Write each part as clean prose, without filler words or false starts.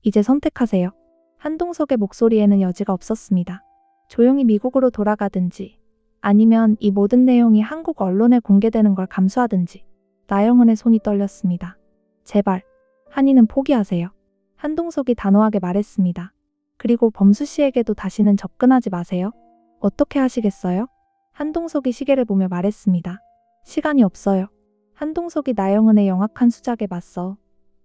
이제 선택하세요. 한동석의 목소리에는 여지가 없었습니다. 조용히 미국으로 돌아가든지 아니면 이 모든 내용이 한국 언론에 공개되는 걸 감수하든지. 나영은의 손이 떨렸습니다. 제발, 한이는 포기하세요. 한동석이 단호하게 말했습니다. 그리고 범수 씨에게도 다시는 접근하지 마세요. 어떻게 하시겠어요? 한동석이 시계를 보며 말했습니다. 시간이 없어요. 한동석이 나영은의 영악한 수작에 맞서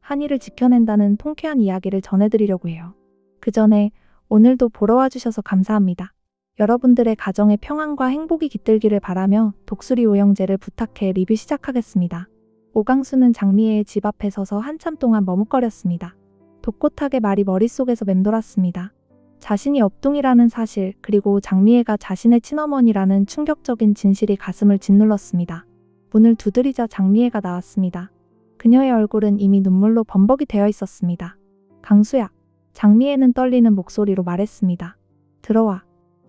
한이를 지켜낸다는 통쾌한 이야기를 전해드리려고 해요. 그 전에 오늘도 보러 와주셔서 감사합니다. 여러분들의 가정의 평안과 행복이 깃들기를 바라며 독수리 오영재를 부탁해 리뷰 시작하겠습니다. 오강수는 장미애의 집 앞에 서서 한참 동안 머뭇거렸습니다. 독고탁의 말이 머릿속에서 맴돌았습니다. 자신이 업둥이라는 사실, 그리고 장미애가 자신의 친어머니라는 충격적인 진실이 가슴을 짓눌렀습니다. 문을 두드리자 장미애가 나왔습니다. 그녀의 얼굴은 이미 눈물로 범벅이 되어 있었습니다. 강수야. 장미애는 떨리는 목소리로 말했습니다. 들어와.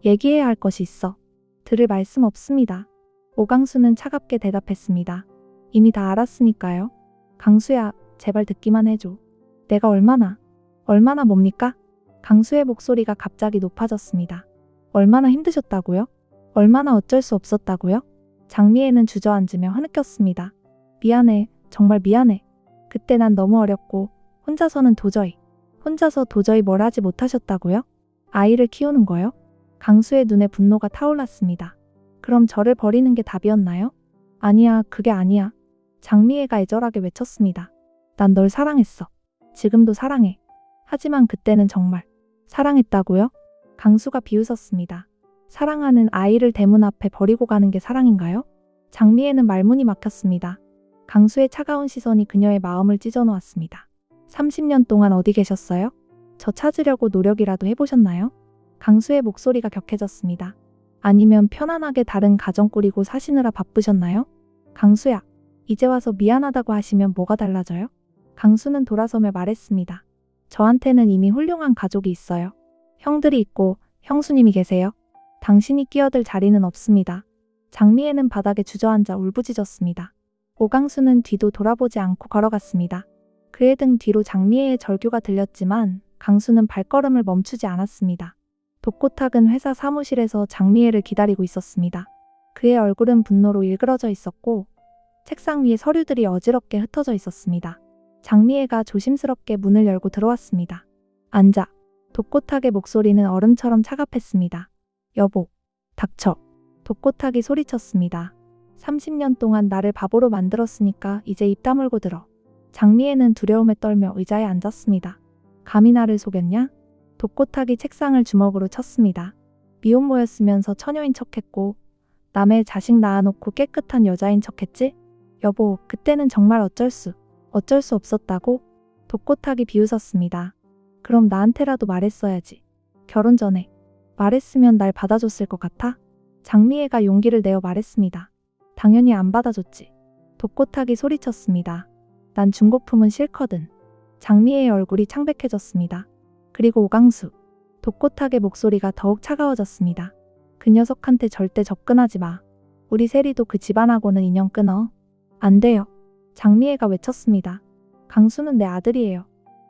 얘기해야 할 것이 있어. 들을 말씀 없습니다. 오강수는 차갑게 대답했습니다. 이미 다 알았으니까요. 강수야, 제발 듣기만 해줘. 내가 얼마나 뭡니까? 강수의 목소리가 갑자기 높아졌습니다. 얼마나 힘드셨다고요? 얼마나 어쩔 수 없었다고요? 장미애는 주저앉으며 흐느꼈습니다. 미안해, 정말 미안해. 그때 난 너무 어렸고 혼자서 도저히 뭘 하지 못하셨다고요? 아이를 키우는 거요? 강수의 눈에 분노가 타올랐습니다. 그럼 저를 버리는 게 답이었나요? 아니야, 그게 아니야. 장미애가 애절하게 외쳤습니다. 난 널 사랑했어. 지금도 사랑해. 하지만 그때는 정말 사랑했다고요? 강수가 비웃었습니다. 사랑하는 아이를 대문 앞에 버리고 가는 게 사랑인가요? 장미애는 말문이 막혔습니다. 강수의 차가운 시선이 그녀의 마음을 찢어놓았습니다. 30년 동안 어디 계셨어요? 저 찾으려고 노력이라도 해보셨나요? 강수의 목소리가 격해졌습니다. 아니면 편안하게 다른 가정 꾸리고 사시느라 바쁘셨나요? 강수야, 이제 와서 미안하다고 하시면 뭐가 달라져요? 강수는 돌아서며 말했습니다. 저한테는 이미 훌륭한 가족이 있어요. 형들이 있고 형수님이 계세요. 당신이 끼어들 자리는 없습니다. 장미애는 바닥에 주저앉아 울부짖었습니다. 오강수는 뒤도 돌아보지 않고 걸어갔습니다. 그의 등 뒤로 장미애의 절규가 들렸지만 강수는 발걸음을 멈추지 않았습니다. 독고탁은 회사 사무실에서 장미애를 기다리고 있었습니다. 그의 얼굴은 분노로 일그러져 있었고 책상 위에 서류들이 어지럽게 흩어져 있었습니다. 장미애가 조심스럽게 문을 열고 들어왔습니다. 앉아. 독고탁의 목소리는 얼음처럼 차갑했습니다. 여보, 닥쳐. 독고탁이 소리쳤습니다. 30년 동안 나를 바보로 만들었으니까 이제 입 다물고 들어. 장미애는 두려움에 떨며 의자에 앉았습니다. 감히 나를 속였냐? 독고탁이 책상을 주먹으로 쳤습니다. 미혼모였으면서 처녀인 척했고 남의 자식 낳아놓고 깨끗한 여자인 척했지? 여보, 그때는 정말 어쩔 수 없었다고? 독고탁이 비웃었습니다. 그럼 나한테라도 말했어야지. 결혼 전에 말했으면 날 받아줬을 것 같아? 장미애가 용기를 내어 말했습니다. 당연히 안 받아줬지. 독고탁이 소리쳤습니다. 난 중고품은 싫거든. 장미애의 얼굴이 창백해졌습니다. 그리고 오강수. 독고탁의 목소리가 더욱 차가워졌습니다. 그 녀석한테 절대 접근하지 마. 우리 세리도 그 집안하고는 인연 끊어. 안 돼요. 장미애가 외쳤습니다. 강수는 내 아들이에요.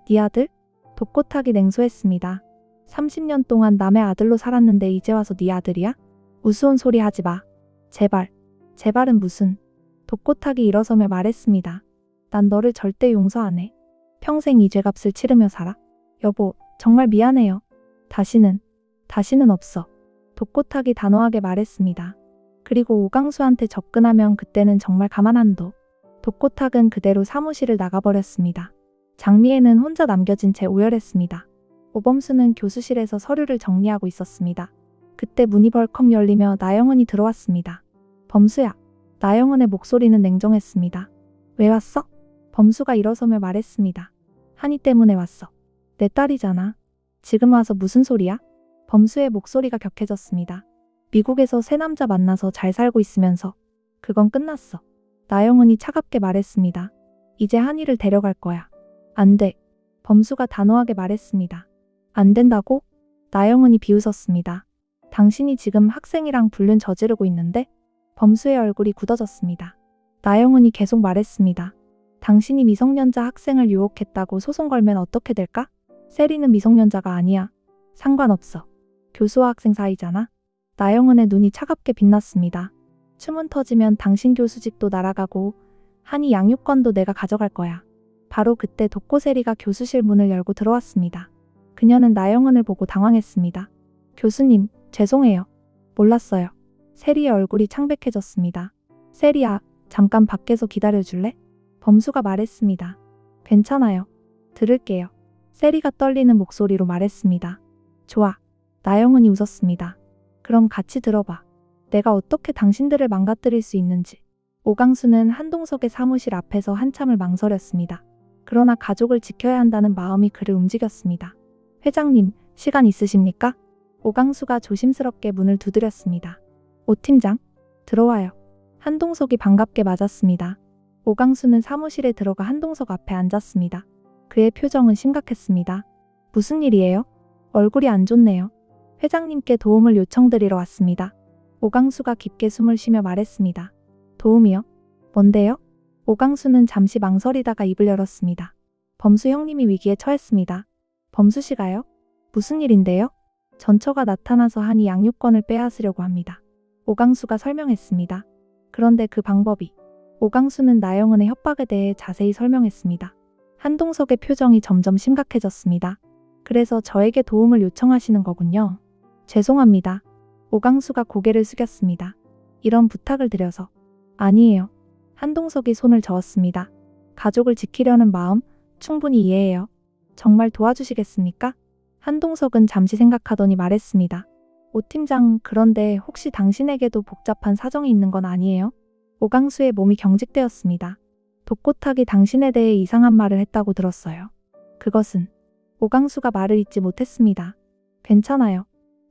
네 아들? 독고탁이 냉소했습니다. 30년 동안 남의 아들로 살았는데 이제 와서 네 아들이야? 우스운 소리 하지 마. 제발. 제발은 무슨. 독고탁이 일어서며 말했습니다. 난 너를 절대 용서 안 해. 평생 이 죄값을 치르며 살아. 여보, 정말 미안해요. 다시는 없어. 독고탁이 단호하게 말했습니다. 그리고 오강수한테 접근하면 그때는 정말 가만 안 둬. 독고탁은 그대로 사무실을 나가버렸습니다. 장미애는 혼자 남겨진 채 오열했습니다. 오범수는 교수실에서 서류를 정리하고 있었습니다. 그때 문이 벌컥 열리며 나영은이 들어왔습니다. 범수야. 나영은의 목소리는 냉정했습니다. 왜 왔어? 범수가 일어서며 말했습니다. 한이 때문에 왔어. 내 딸이잖아. 지금 와서 무슨 소리야? 범수의 목소리가 격해졌습니다. 미국에서 새 남자 만나서 잘 살고 있으면서 그건 끝났어. 나영은이 차갑게 말했습니다. 이제 한이를 데려갈 거야. 안 돼. 범수가 단호하게 말했습니다. 안 된다고? 나영은이 비웃었습니다. 당신이 지금 학생이랑 불륜 저지르고 있는데? 범수의 얼굴이 굳어졌습니다. 나영은이 계속 말했습니다. 당신이 미성년자 학생을 유혹했다고 소송 걸면 어떻게 될까? 세리는 미성년자가 아니야. 상관없어. 교수와 학생 사이잖아. 나영은의 눈이 차갑게 빛났습니다. 춤은 터지면 당신 교수직도 날아가고 한이 양육권도 내가 가져갈 거야. 바로 그때 독고세리가 교수실 문을 열고 들어왔습니다. 그녀는 나영은을 보고 당황했습니다. 교수님, 죄송해요. 몰랐어요. 세리의 얼굴이 창백해졌습니다. 세리야, 잠깐 밖에서 기다려줄래? 범수가 말했습니다. 괜찮아요. 들을게요. 세리가 떨리는 목소리로 말했습니다. 좋아. 나영은이 웃었습니다. 그럼 같이 들어봐. 내가 어떻게 당신들을 망가뜨릴 수 있는지. 오강수는 한동석의 사무실 앞에서 한참을 망설였습니다. 그러나 가족을 지켜야 한다는 마음이 그를 움직였습니다. 회장님, 시간 있으십니까? 오강수가 조심스럽게 문을 두드렸습니다. 오 팀장, 들어와요. 한동석이 반갑게 맞았습니다. 오강수는 사무실에 들어가 한동석 앞에 앉았습니다. 그의 표정은 심각했습니다. 무슨 일이에요? 얼굴이 안 좋네요. 회장님께 도움을 요청드리러 왔습니다. 오강수가 깊게 숨을 쉬며 말했습니다. 도움이요? 뭔데요? 오강수는 잠시 망설이다가 입을 열었습니다. 범수 형님이 위기에 처했습니다. 범수 씨가요? 무슨 일인데요? 전처가 나타나서 한이 양육권을 빼앗으려고 합니다. 오강수가 설명했습니다. 그런데 그 방법이. 오강수는 나영은의 협박에 대해 자세히 설명했습니다. 한동석의 표정이 점점 심각해졌습니다. 그래서 저에게 도움을 요청하시는 거군요. 죄송합니다. 오강수가 고개를 숙였습니다. 이런 부탁을 드려서. 아니에요. 한동석이 손을 저었습니다. 가족을 지키려는 마음 충분히 이해해요. 정말 도와주시겠습니까? 한동석은 잠시 생각하더니 말했습니다. 오 팀장, 그런데 혹시 당신에게도 복잡한 사정이 있는 건 아니에요? 오강수의 몸이 경직되었습니다. 독고탁이 당신에 대해 이상한 말을 했다고 들었어요. 그것은. 오강수가 말을 잇지 못했습니다. 괜찮아요.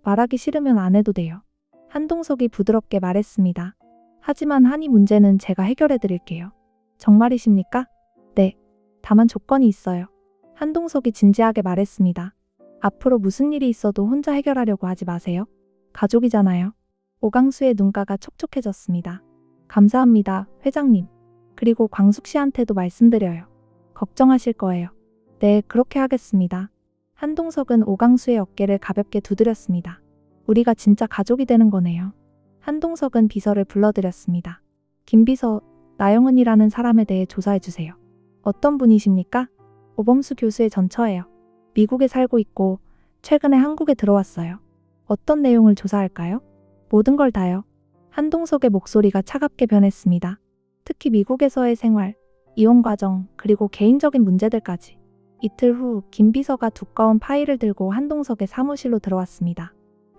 말하기 싫으면 안 해도 돼요. 한동석이 부드럽게 말했습니다. 하지만 한이 문제는 제가 해결해 드릴게요. 정말이십니까? 네. 다만 조건이 있어요. 한동석이 진지하게 말했습니다. 앞으로 무슨 일이 있어도 혼자 해결하려고 하지 마세요. 가족이잖아요. 오강수의 눈가가 촉촉해졌습니다. 감사합니다, 회장님. 그리고 광숙 씨한테도 말씀드려요. 걱정하실 거예요. 네, 그렇게 하겠습니다. 한동석은 오강수의 어깨를 가볍게 두드렸습니다. 우리가 진짜 가족이 되는 거네요. 한동석은 비서를 불러들였습니다. 김비서, 나영은이라는 사람에 대해 조사해주세요. 어떤 분이십니까? 오범수 교수의 전처예요. 미국에 살고 있고 최근에 한국에 들어왔어요. 어떤 내용을 조사할까요? 모든 걸 다요. 한동석의 목소리가 차갑게 변했습니다. 특히 미국에서의 생활, 이혼 과정, 그리고 개인적인 문제들까지. 이틀 후 김비서가 두꺼운 파일을 들고 한동석의 사무실로 들어왔습니다.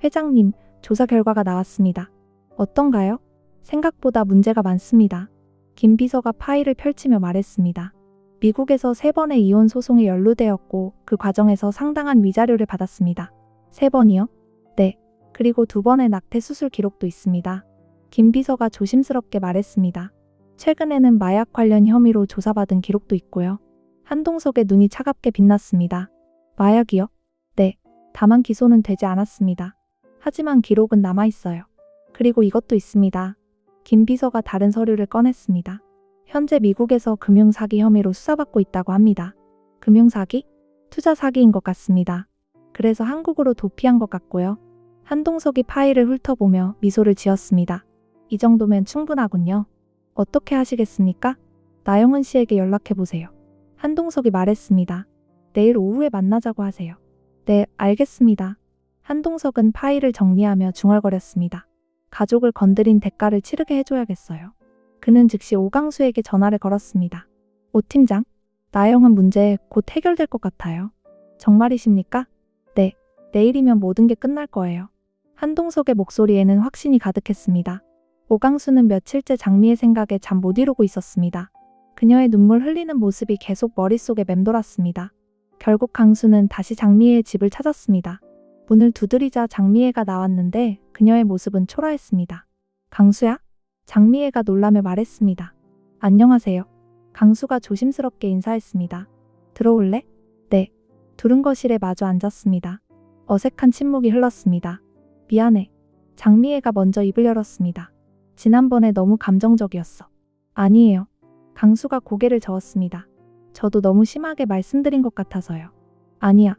회장님, 조사 결과가 나왔습니다. 어떤가요? 생각보다 문제가 많습니다. 김비서가 파일을 펼치며 말했습니다. 미국에서 3번의 이혼 소송에 연루되었고 그 과정에서 상당한 위자료를 받았습니다. 3번이요? 네. 그리고 2번의 낙태 수술 기록도 있습니다. 김비서가 조심스럽게 말했습니다. 최근에는 마약 관련 혐의로 조사받은 기록도 있고요. 한동석의 눈이 차갑게 빛났습니다. 마약이요? 네. 다만 기소는 되지 않았습니다. 하지만 기록은 남아있어요. 그리고 이것도 있습니다. 김비서가 다른 서류를 꺼냈습니다. 현재 미국에서 금융사기 혐의로 수사받고 있다고 합니다. 금융사기? 투자 사기인 것 같습니다. 그래서 한국으로 도피한 것 같고요. 한동석이 파일을 훑어보며 미소를 지었습니다. 이 정도면 충분하군요. 어떻게 하시겠습니까? 나영은 씨에게 연락해보세요. 한동석이 말했습니다. 내일 오후에 만나자고 하세요. 네, 알겠습니다. 한동석은 파일을 정리하며 중얼거렸습니다. 가족을 건드린 대가를 치르게 해줘야겠어요. 그는 즉시 오강수에게 전화를 걸었습니다. 오 팀장, 나영은 문제 곧 해결될 것 같아요. 정말이십니까? 네, 내일이면 모든 게 끝날 거예요. 한동석의 목소리에는 확신이 가득했습니다. 오강수는 며칠째 장미의 생각에 잠 못 이루고 있었습니다. 그녀의 눈물 흘리는 모습이 계속 머릿속에 맴돌았습니다. 결국 강수는 다시 장미애의 집을 찾았습니다. 문을 두드리자 장미애가 나왔는데 그녀의 모습은 초라했습니다. 강수야? 장미애가 놀라며 말했습니다. 안녕하세요. 강수가 조심스럽게 인사했습니다. 들어올래? 네. 둘은 거실에 마주 앉았습니다. 어색한 침묵이 흘렀습니다. 미안해. 장미애가 먼저 입을 열었습니다. 지난번에 너무 감정적이었어. 아니에요. 강수가 고개를 저었습니다. 저도 너무 심하게 말씀드린 것 같아서요. 아니야.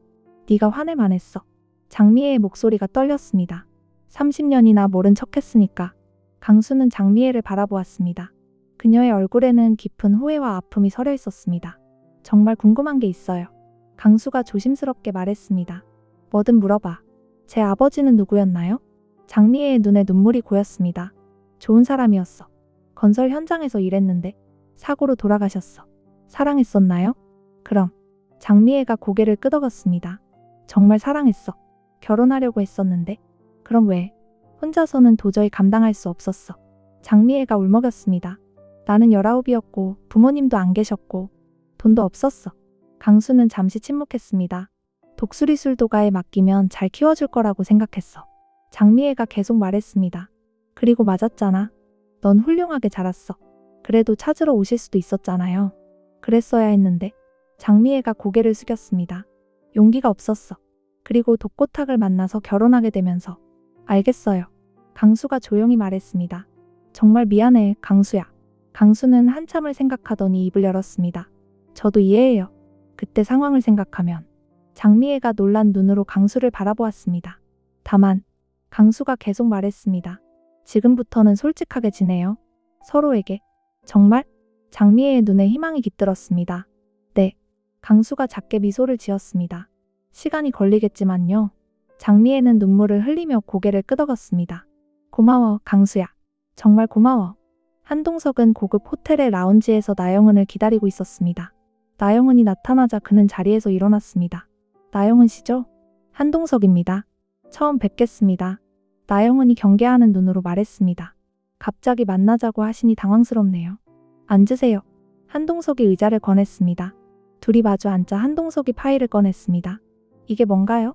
네가 화낼만 했어. 장미애의 목소리가 떨렸습니다. 30년이나 모른 척했으니까. 강수는 장미애를 바라보았습니다. 그녀의 얼굴에는 깊은 후회와 아픔이 서려 있었습니다. 정말 궁금한 게 있어요. 강수가 조심스럽게 말했습니다. 뭐든 물어봐. 제 아버지는 누구였나요? 장미애의 눈에 눈물이 고였습니다. 좋은 사람이었어. 건설 현장에서 일했는데 사고로 돌아가셨어. 사랑했었나요? 그럼. 장미애가 고개를 끄덕였습니다. 정말 사랑했어. 결혼하려고 했었는데. 그럼 왜? 혼자서는 도저히 감당할 수 없었어. 장미애가 울먹였습니다. 나는 19이었고 부모님도 안 계셨고 돈도 없었어. 강수는 잠시 침묵했습니다. 독수리술도가에 맡기면 잘 키워줄 거라고 생각했어. 장미애가 계속 말했습니다. 그리고 맞았잖아. 넌 훌륭하게 자랐어. 그래도 찾으러 오실 수도 있었잖아요. 그랬어야 했는데. 장미애가 고개를 숙였습니다. 용기가 없었어. 그리고 독고탁을 만나서 결혼하게 되면서. 알겠어요. 강수가 조용히 말했습니다. 정말 미안해, 강수야. 강수는 한참을 생각하더니 입을 열었습니다. 저도 이해해요. 그때 상황을 생각하면. 장미애가 놀란 눈으로 강수를 바라보았습니다. 다만 강수가 계속 말했습니다. 지금부터는 솔직하게 지내요. 서로에게. 정말? 장미애의 눈에 희망이 깃들었습니다. 네. 강수가 작게 미소를 지었습니다. 시간이 걸리겠지만요. 장미애는 눈물을 흘리며 고개를 끄덕였습니다. 고마워, 강수야. 정말 고마워. 한동석은 고급 호텔의 라운지에서 나영은을 기다리고 있었습니다. 나영은이 나타나자 그는 자리에서 일어났습니다. 나영은 씨죠? 한동석입니다. 처음 뵙겠습니다. 나영은이 경계하는 눈으로 말했습니다. 갑자기 만나자고 하시니 당황스럽네요. 앉으세요. 한동석이 의자를 꺼냈습니다. 둘이 마주 앉자 한동석이 파일을 꺼냈습니다. 이게 뭔가요?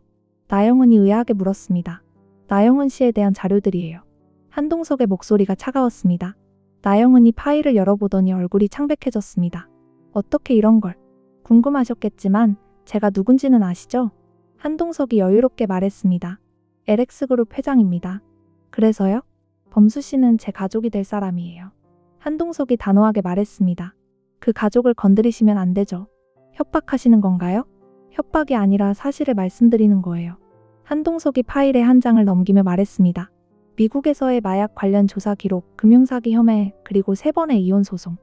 나영은이 의아하게 물었습니다. 나영은 씨에 대한 자료들이에요. 한동석의 목소리가 차가웠습니다. 나영은이 파일을 열어보더니 얼굴이 창백해졌습니다. 어떻게 이런 걸? 궁금하셨겠지만 제가 누군지는 아시죠? 한동석이 여유롭게 말했습니다. LX그룹 회장입니다. 그래서요? 범수 씨는 제 가족이 될 사람이에요. 한동석이 단호하게 말했습니다. 그 가족을 건드리시면 안 되죠. 협박하시는 건가요? 협박이 아니라 사실을 말씀드리는 거예요. 한동석이 파일의 한 장을 넘기며 말했습니다. 미국에서의 마약 관련 조사 기록, 금융사기 혐의, 그리고 3번의 이혼 소송.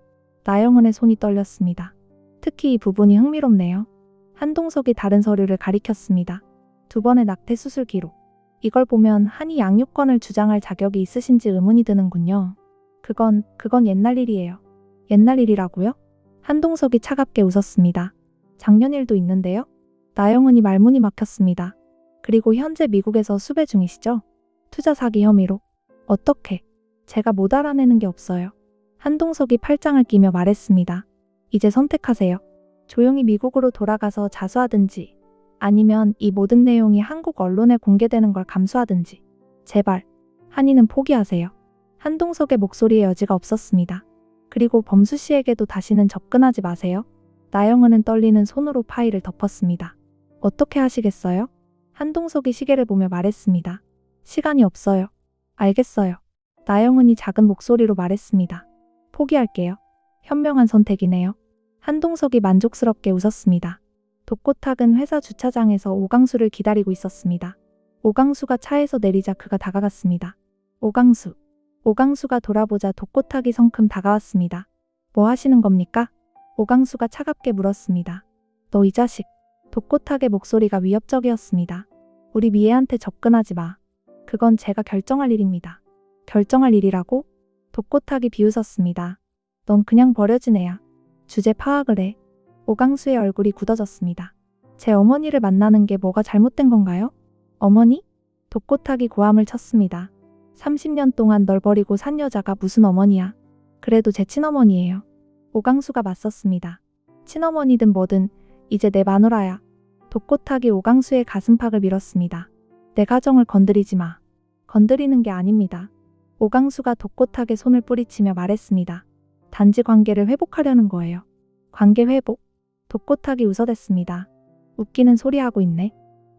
나영은의 손이 떨렸습니다. 특히 이 부분이 흥미롭네요. 한동석이 다른 서류를 가리켰습니다. 2번의 낙태 수술 기록. 이걸 보면 한이 양육권을 주장할 자격이 있으신지 의문이 드는군요. 그건 옛날 일이에요. 옛날 일이라고요? 한동석이 차갑게 웃었습니다. 작년 일도 있는데요? 나영은이 말문이 막혔습니다. 그리고 현재 미국에서 수배 중이시죠? 투자 사기 혐의로. 어떻게? 제가 못 알아내는 게 없어요. 한동석이 팔짱을 끼며 말했습니다. 이제 선택하세요. 조용히 미국으로 돌아가서 자수하든지 아니면 이 모든 내용이 한국 언론에 공개되는 걸 감수하든지. 제발. 한이는 포기하세요. 한동석의 목소리에 여지가 없었습니다. 그리고 범수 씨에게도 다시는 접근하지 마세요. 나영은은 떨리는 손으로 파일을 덮었습니다. 어떻게 하시겠어요? 한동석이 시계를 보며 말했습니다. 시간이 없어요. 알겠어요. 나영은이 작은 목소리로 말했습니다. 포기할게요. 현명한 선택이네요. 한동석이 만족스럽게 웃었습니다. 독고탁은 회사 주차장에서 오강수를 기다리고 있었습니다. 오강수가 차에서 내리자 그가 다가갔습니다. 오강수. 오강수가 돌아보자 독고탁이 성큼 다가왔습니다. 뭐 하시는 겁니까? 오강수가 차갑게 물었습니다. 너 이 자식. 독고탁의 목소리가 위협적이었습니다. 우리 미애한테 접근하지 마. 그건 제가 결정할 일입니다. 결정할 일이라고? 독고탁이 비웃었습니다. 넌 그냥 버려진 애야. 주제 파악을 해. 오강수의 얼굴이 굳어졌습니다. 제 어머니를 만나는 게 뭐가 잘못된 건가요? 어머니? 독고탁이 고함을 쳤습니다. 30년 동안 널 버리고 산 여자가 무슨 어머니야. 그래도 제 친어머니예요. 오강수가 맞섰습니다. 친어머니든 뭐든 이제 내 마누라야. 독고탁이 오강수의 가슴팍을 밀었습니다. 내 가정을 건드리지 마. 건드리는 게 아닙니다. 오강수가 독고탁의 손을 뿌리치며 말했습니다. 단지 관계를 회복하려는 거예요. 관계 회복? 독고탁이 웃어댔습니다. 웃기는 소리 하고 있네.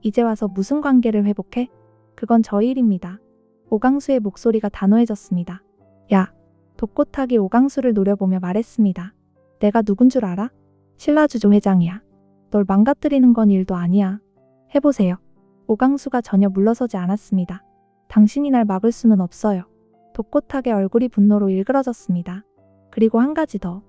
이제 와서 무슨 관계를 회복해? 그건 저희 일입니다. 오강수의 목소리가 단호해졌습니다. 야! 독고탁이 오강수를 노려보며 말했습니다. 내가 누군 줄 알아? 신라주조 회장이야. 널 망가뜨리는 건 일도 아니야. 해보세요. 오강수가 전혀 물러서지 않았습니다. 당신이 날 막을 수는 없어요. 독고탁의 얼굴이 분노로 일그러졌습니다. 그리고 한 가지 더.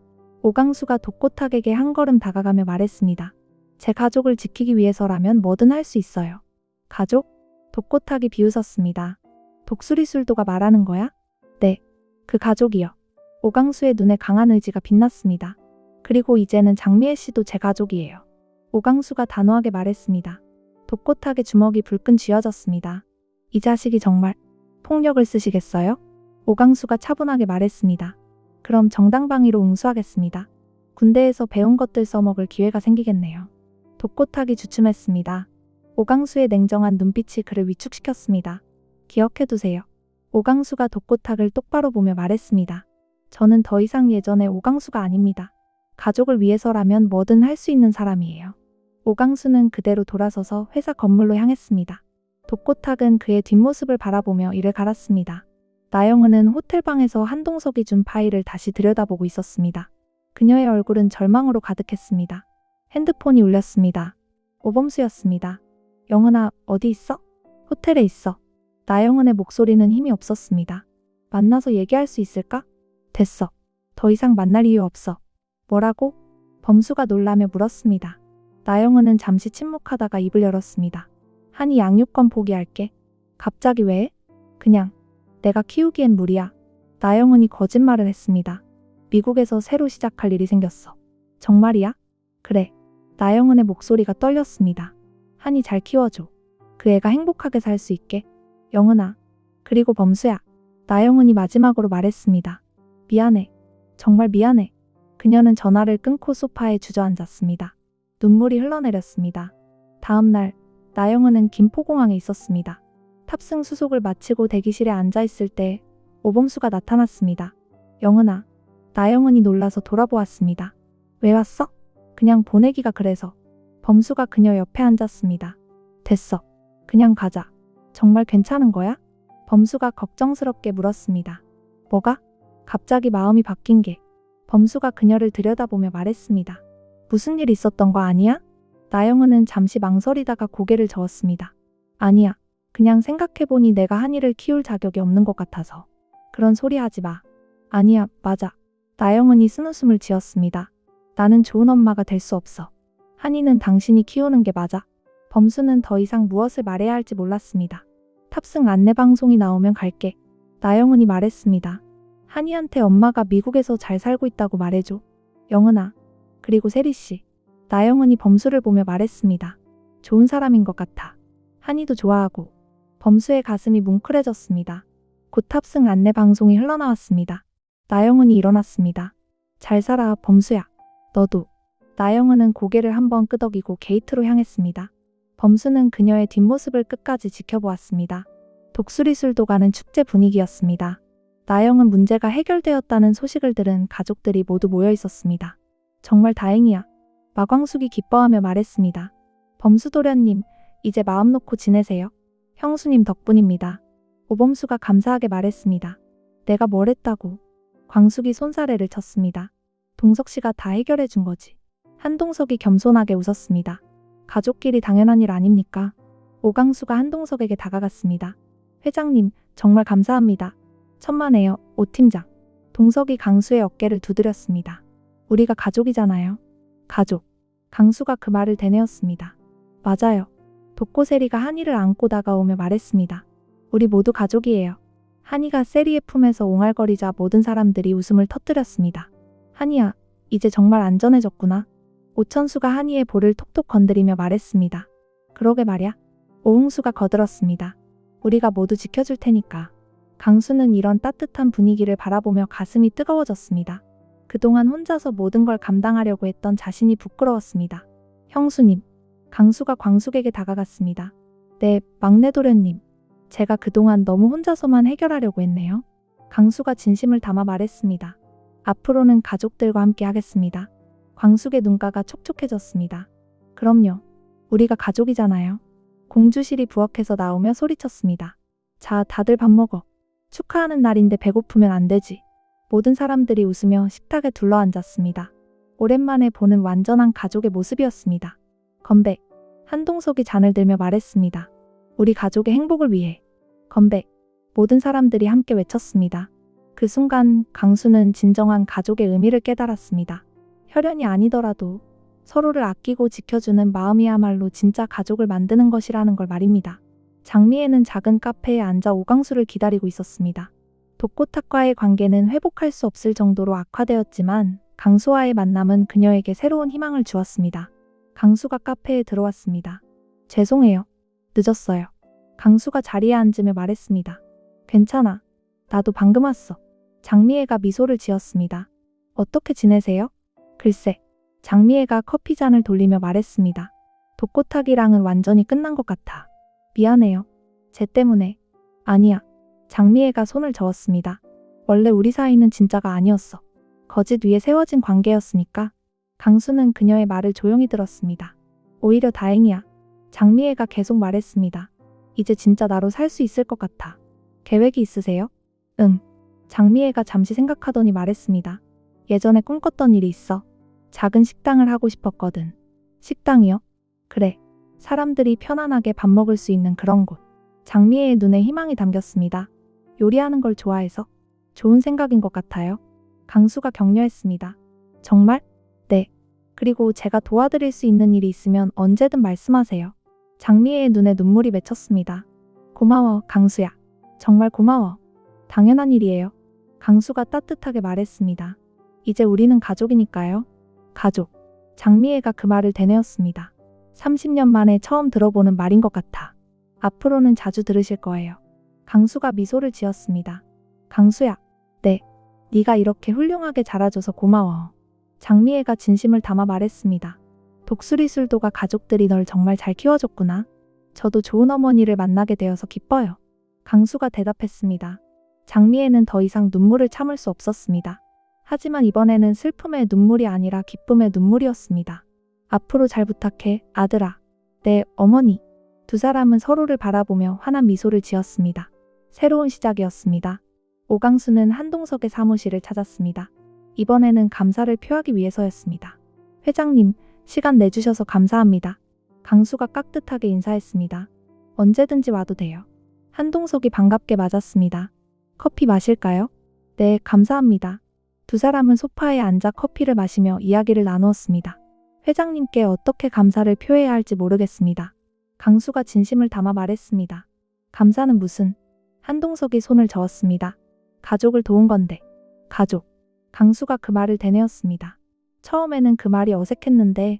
오강수가 독고탁에게 한 걸음 다가가며 말했습니다. 제 가족을 지키기 위해서라면 뭐든 할 수 있어요. 가족? 독고탁이 비웃었습니다. 독수리술도가 말하는 거야? 네, 그 가족이요. 오강수의 눈에 강한 의지가 빛났습니다. 그리고 이제는 장미애 씨도 제 가족이에요. 오강수가 단호하게 말했습니다. 독고탁의 주먹이 불끈 쥐어졌습니다. 이 자식이 정말 폭력을 쓰시겠어요? 오강수가 차분하게 말했습니다. 그럼 정당방위로 응수하겠습니다. 군대에서 배운 것들 써먹을 기회가 생기겠네요. 독고탁이 주춤했습니다. 오강수의 냉정한 눈빛이 그를 위축시켰습니다. 기억해두세요. 오강수가 독고탁을 똑바로 보며 말했습니다. 저는 더 이상 예전의 오강수가 아닙니다. 가족을 위해서라면 뭐든 할 수 있는 사람이에요. 오강수는 그대로 돌아서서 회사 건물로 향했습니다. 독고탁은 그의 뒷모습을 바라보며 이를 갈았습니다. 나영은은 호텔방에서 한동석이 준 파일을 다시 들여다보고 있었습니다. 그녀의 얼굴은 절망으로 가득했습니다. 핸드폰이 울렸습니다. 오범수였습니다. 영은아, 어디 있어? 호텔에 있어. 나영은의 목소리는 힘이 없었습니다. 만나서 얘기할 수 있을까? 됐어. 더 이상 만날 이유 없어. 뭐라고? 범수가 놀라며 물었습니다. 나영은은 잠시 침묵하다가 입을 열었습니다. 한이 양육권 포기할게. 갑자기 왜? 그냥 내가 키우기엔 무리야. 나영은이 거짓말을 했습니다. 미국에서 새로 시작할 일이 생겼어. 정말이야? 그래. 나영은의 목소리가 떨렸습니다. 한이 잘 키워줘. 그 애가 행복하게 살 수 있게. 영은아. 그리고 범수야. 나영은이 마지막으로 말했습니다. 미안해. 정말 미안해. 그녀는 전화를 끊고 소파에 주저앉았습니다. 눈물이 흘러내렸습니다. 다음 날 나영은은 김포공항에 있었습니다. 탑승 수속을 마치고 대기실에 앉아있을 때 오범수가 나타났습니다. 영은아. 나영은이 놀라서 돌아보았습니다. 왜 왔어? 그냥 보내기가 그래서. 범수가 그녀 옆에 앉았습니다. 됐어. 그냥 가자. 정말 괜찮은 거야? 범수가 걱정스럽게 물었습니다. 뭐가? 갑자기 마음이 바뀐 게. 범수가 그녀를 들여다보며 말했습니다. 무슨 일 있었던 거 아니야? 나영은은 잠시 망설이다가 고개를 저었습니다. 아니야. 그냥 생각해보니 내가 한이를 키울 자격이 없는 것 같아서. 그런 소리 하지 마. 아니야, 맞아. 나영은이 쓴웃음을 지었습니다. 나는 좋은 엄마가 될 수 없어. 한이는 당신이 키우는 게 맞아. 범수는 더 이상 무엇을 말해야 할지 몰랐습니다. 탑승 안내방송이 나오면 갈게. 나영은이 말했습니다. 한이한테 엄마가 미국에서 잘 살고 있다고 말해줘. 영은아. 그리고 세리씨. 나영은이 범수를 보며 말했습니다. 좋은 사람인 것 같아. 한이도 좋아하고. 범수의 가슴이 뭉클해졌습니다. 곧 탑승 안내방송이 흘러나왔습니다. 나영은이 일어났습니다. 잘 살아, 범수야. 너도. 나영은은 고개를 한번 끄덕이고 게이트로 향했습니다. 범수는 그녀의 뒷모습을 끝까지 지켜보았습니다. 독수리술도 가는 축제 분위기였습니다. 나영은 문제가 해결되었다는 소식을 들은 가족들이 모두 모여 있었습니다. 정말 다행이야. 마광숙이 기뻐하며 말했습니다. 범수도련님, 이제 마음 놓고 지내세요. 형수님 덕분입니다. 오범수가 감사하게 말했습니다. 내가 뭘 했다고. 광숙이 손사래를 쳤습니다. 동석씨가 다 해결해 준 거지. 한동석이 겸손하게 웃었습니다. 가족끼리 당연한 일 아닙니까? 오강수가 한동석에게 다가갔습니다. 회장님, 정말 감사합니다. 천만에요, 오 팀장. 동석이 강수의 어깨를 두드렸습니다. 우리가 가족이잖아요. 가족. 강수가 그 말을 되뇌었습니다. 맞아요. 독고세리가 한이를 안고 다가오며 말했습니다. 우리 모두 가족이에요. 한이가 세리의 품에서 옹알거리자 모든 사람들이 웃음을 터뜨렸습니다. 한이야, 이제 정말 안전해졌구나. 오천수가 한이의 볼을 톡톡 건드리며 말했습니다. 그러게 말야. 오흥수가 거들었습니다. 우리가 모두 지켜줄 테니까. 강수는 이런 따뜻한 분위기를 바라보며 가슴이 뜨거워졌습니다. 그동안 혼자서 모든 걸 감당하려고 했던 자신이 부끄러웠습니다. 형수님. 강수가 광숙에게 다가갔습니다. 네, 막내 도련님. 제가 그동안 너무 혼자서만 해결하려고 했네요. 강수가 진심을 담아 말했습니다. 앞으로는 가족들과 함께 하겠습니다. 광숙의 눈가가 촉촉해졌습니다. 그럼요. 우리가 가족이잖아요. 공주실이 부엌에서 나오며 소리쳤습니다. 자, 다들 밥 먹어. 축하하는 날인데 배고프면 안 되지. 모든 사람들이 웃으며 식탁에 둘러앉았습니다. 오랜만에 보는 완전한 가족의 모습이었습니다. 건배. 한동석이 잔을 들며 말했습니다. 우리 가족의 행복을 위해. 건배. 모든 사람들이 함께 외쳤습니다. 그 순간 강수는 진정한 가족의 의미를 깨달았습니다. 혈연이 아니더라도 서로를 아끼고 지켜주는 마음이야말로 진짜 가족을 만드는 것이라는 걸 말입니다. 장미애는 작은 카페에 앉아 오강수를 기다리고 있었습니다. 독고탁과의 관계는 회복할 수 없을 정도로 악화되었지만 강수와의 만남은 그녀에게 새로운 희망을 주었습니다. 강수가 카페에 들어왔습니다. 죄송해요. 늦었어요. 강수가 자리에 앉으며 말했습니다. 괜찮아. 나도 방금 왔어. 장미애가 미소를 지었습니다. 어떻게 지내세요? 글쎄. 장미애가 커피잔을 돌리며 말했습니다. 독고탁이랑은 완전히 끝난 것 같아. 미안해요. 쟤 때문에. 아니야. 장미애가 손을 저었습니다. 원래 우리 사이는 진짜가 아니었어. 거짓 위에 세워진 관계였으니까. 강수는 그녀의 말을 조용히 들었습니다. 오히려 다행이야. 장미애가 계속 말했습니다. 이제 진짜 나로 살 수 있을 것 같아. 계획이 있으세요? 응. 장미애가 잠시 생각하더니 말했습니다. 예전에 꿈꿨던 일이 있어. 작은 식당을 하고 싶었거든. 식당이요? 그래. 사람들이 편안하게 밥 먹을 수 있는 그런 곳. 장미애의 눈에 희망이 담겼습니다. 요리하는 걸 좋아해서? 좋은 생각인 것 같아요. 강수가 격려했습니다. 정말? 네. 그리고 제가 도와드릴 수 있는 일이 있으면 언제든 말씀하세요. 장미애의 눈에 눈물이 맺혔습니다. 고마워, 강수야. 정말 고마워. 당연한 일이에요. 강수가 따뜻하게 말했습니다. 이제 우리는 가족이니까요. 가족. 장미애가 그 말을 되뇌었습니다. 30년 만에 처음 들어보는 말인 것 같아. 앞으로는 자주 들으실 거예요. 강수가 미소를 지었습니다. 강수야. 네. 네가 이렇게 훌륭하게 자라줘서 고마워. 장미애가 진심을 담아 말했습니다. 독수리술도가 가족들이 널 정말 잘 키워줬구나. 저도 좋은 어머니를 만나게 되어서 기뻐요. 강수가 대답했습니다. 장미애는 더 이상 눈물을 참을 수 없었습니다. 하지만 이번에는 슬픔의 눈물이 아니라 기쁨의 눈물이었습니다. 앞으로 잘 부탁해, 아들아. 네, 어머니. 두 사람은 서로를 바라보며 환한 미소를 지었습니다. 새로운 시작이었습니다. 오강수는 한동석의 사무실을 찾았습니다. 이번에는 감사를 표하기 위해서였습니다. 회장님, 시간 내주셔서 감사합니다. 강수가 깍듯하게 인사했습니다. 언제든지 와도 돼요. 한동석이 반갑게 맞았습니다. 커피 마실까요? 네, 감사합니다. 두 사람은 소파에 앉아 커피를 마시며 이야기를 나누었습니다. 회장님께 어떻게 감사를 표해야 할지 모르겠습니다. 강수가 진심을 담아 말했습니다. 감사는 무슨? 한동석이 손을 저었습니다. 가족을 도운 건데. 가족. 강수가 그 말을 되뇌었습니다. 처음에는 그 말이 어색했는데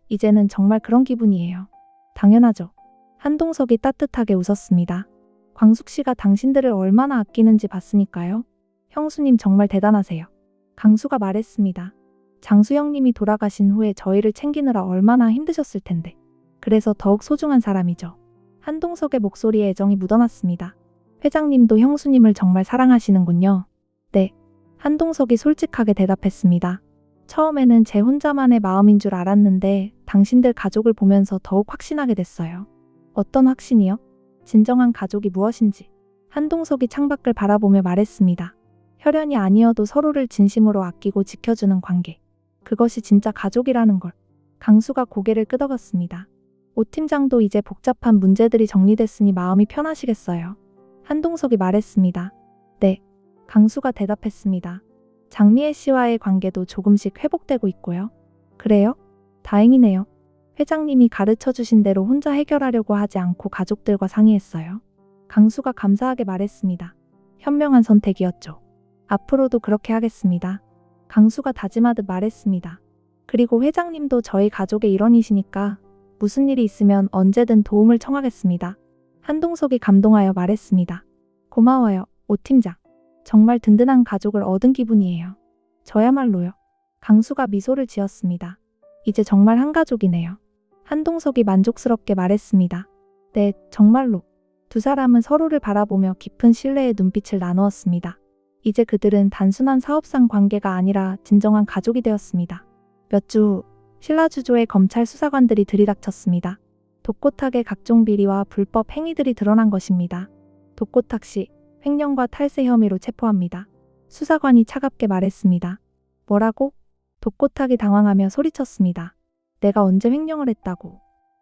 이제는 정말 그런 기분이에요. 당연하죠. 한동석이 따뜻하게 웃었습니다. 광숙 씨가 당신들을 얼마나 아끼는지 봤으니까요. 형수님 정말 대단하세요. 강수가 말했습니다. 장수형님이 돌아가신 후에 저희를 챙기느라 얼마나 힘드셨을 텐데. 그래서 더욱 소중한 사람이죠. 한동석의 목소리에 애정이 묻어났습니다. 회장님도 형수님을 정말 사랑하시는군요. 네. 한동석이 솔직하게 대답했습니다. 처음에는 제 혼자만의 마음인 줄 알았는데 당신들 가족을 보면서 더욱 확신하게 됐어요. 어떤 확신이요? 진정한 가족이 무엇인지. 한동석이 창밖을 바라보며 말했습니다. 혈연이 아니어도 서로를 진심으로 아끼고 지켜주는 관계. 그것이 진짜 가족이라는 걸. 강수가 고개를 끄덕였습니다. 오 팀장도 이제 복잡한 문제들이 정리됐으니 마음이 편하시겠어요. 한동석이 말했습니다. 네. 강수가 대답했습니다. 장미애 씨와의 관계도 조금씩 회복되고 있고요. 그래요? 다행이네요. 회장님이 가르쳐 주신 대로 혼자 해결하려고 하지 않고 가족들과 상의했어요. 강수가 감사하게 말했습니다. 현명한 선택이었죠. 앞으로도 그렇게 하겠습니다. 강수가 다짐하듯 말했습니다. 그리고 회장님도 저희 가족의 일원이시니까 무슨 일이 있으면 언제든 도움을 청하겠습니다. 한동석이 감동하여 말했습니다. 고마워요, 오 팀장. 정말 든든한 가족을 얻은 기분이에요. 저야말로요. 강수가 미소를 지었습니다. 이제 정말 한 가족이네요. 한동석이 만족스럽게 말했습니다. 네, 정말로. 두 사람은 서로를 바라보며 깊은 신뢰의 눈빛을 나누었습니다. 이제 그들은 단순한 사업상 관계가 아니라 진정한 가족이 되었습니다. 몇 주 후, 신라주조의 검찰 수사관들이 들이닥쳤습니다. 독고탁의 각종 비리와 불법 행위들이 드러난 것입니다. 독고탁 씨, 횡령과 탈세 혐의로 체포합니다. 수사관이 차갑게 말했습니다. 뭐라고? 독고탁이 당황하며 소리쳤습니다. 내가 언제 횡령을 했다고?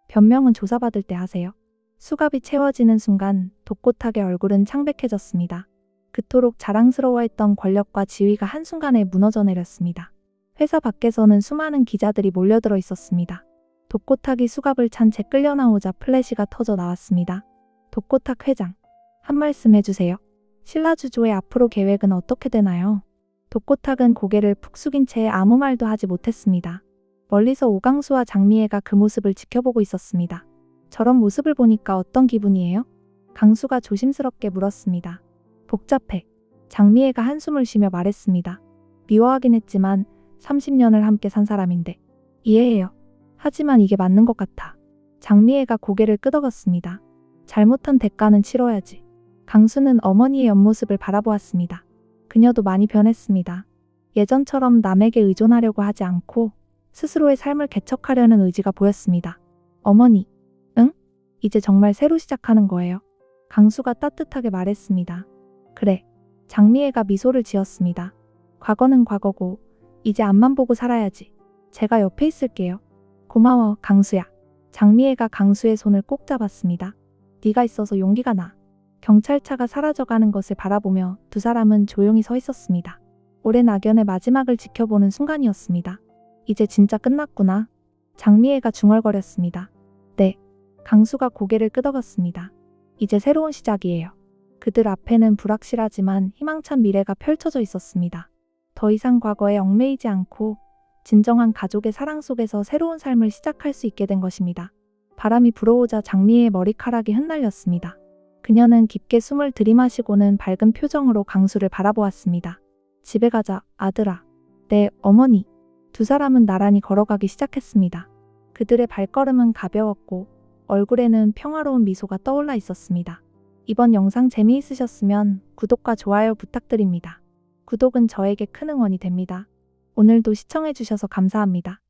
변명은 조사받을 때 하세요. 수갑이 채워지는 순간 독고탁의 얼굴은 창백해졌습니다. 그토록 자랑스러워했던 권력과 지위가 한순간에 무너져 내렸습니다. 회사 밖에서는 수많은 기자들이 몰려들어 있었습니다. 독고탁이 수갑을 찬 채 끌려 나오자 플래시가 터져 나왔습니다. 독고탁 회장, 한 말씀 해주세요. 신라주조의 앞으로 계획은 어떻게 되나요? 독고탁은 고개를 푹 숙인 채 아무 말도 하지 못했습니다. 멀리서 오강수와 장미애가 그 모습을 지켜보고 있었습니다. 저런 모습을 보니까 어떤 기분이에요? 강수가 조심스럽게 물었습니다. 복잡해. 장미애가 한숨을 쉬며 말했습니다. 미워하긴 했지만 30년을 함께 산 사람인데 이해해요. 하지만 이게 맞는 것 같아. 장미애가 고개를 끄덕였습니다. 잘못한 대가는 치러야지. 강수는 어머니의 옆모습을 바라보았습니다. 그녀도 많이 변했습니다. 예전처럼 남에게 의존하려고 하지 않고 스스로의 삶을 개척하려는 의지가 보였습니다. 어머니, 응? 이제 정말 새로 시작하는 거예요. 강수가 따뜻하게 말했습니다. 그래. 장미애가 미소를 지었습니다. 과거는 과거고 이제 앞만 보고 살아야지. 제가 옆에 있을게요. 고마워, 강수야. 장미애가 강수의 손을 꼭 잡았습니다. 네가 있어서 용기가 나. 경찰차가 사라져가는 것을 바라보며 두 사람은 조용히 서 있었습니다. 오랜 악연의 마지막을 지켜보는 순간이었습니다. 이제 진짜 끝났구나. 장미애가 중얼거렸습니다. 네. 강수가 고개를 끄덕였습니다. 이제 새로운 시작이에요. 그들 앞에는 불확실하지만 희망찬 미래가 펼쳐져 있었습니다. 더 이상 과거에 얽매이지 않고 진정한 가족의 사랑 속에서 새로운 삶을 시작할 수 있게 된 것입니다. 바람이 불어오자 장미애의 머리카락이 흩날렸습니다. 그녀는 깊게 숨을 들이마시고는 밝은 표정으로 강수를 바라보았습니다. 집에 가자, 아들아. 네, 어머니. 두 사람은 나란히 걸어가기 시작했습니다. 그들의 발걸음은 가벼웠고 얼굴에는 평화로운 미소가 떠올라 있었습니다. 이번 영상 재미있으셨으면 구독과 좋아요 부탁드립니다. 구독은 저에게 큰 응원이 됩니다. 오늘도 시청해주셔서 감사합니다.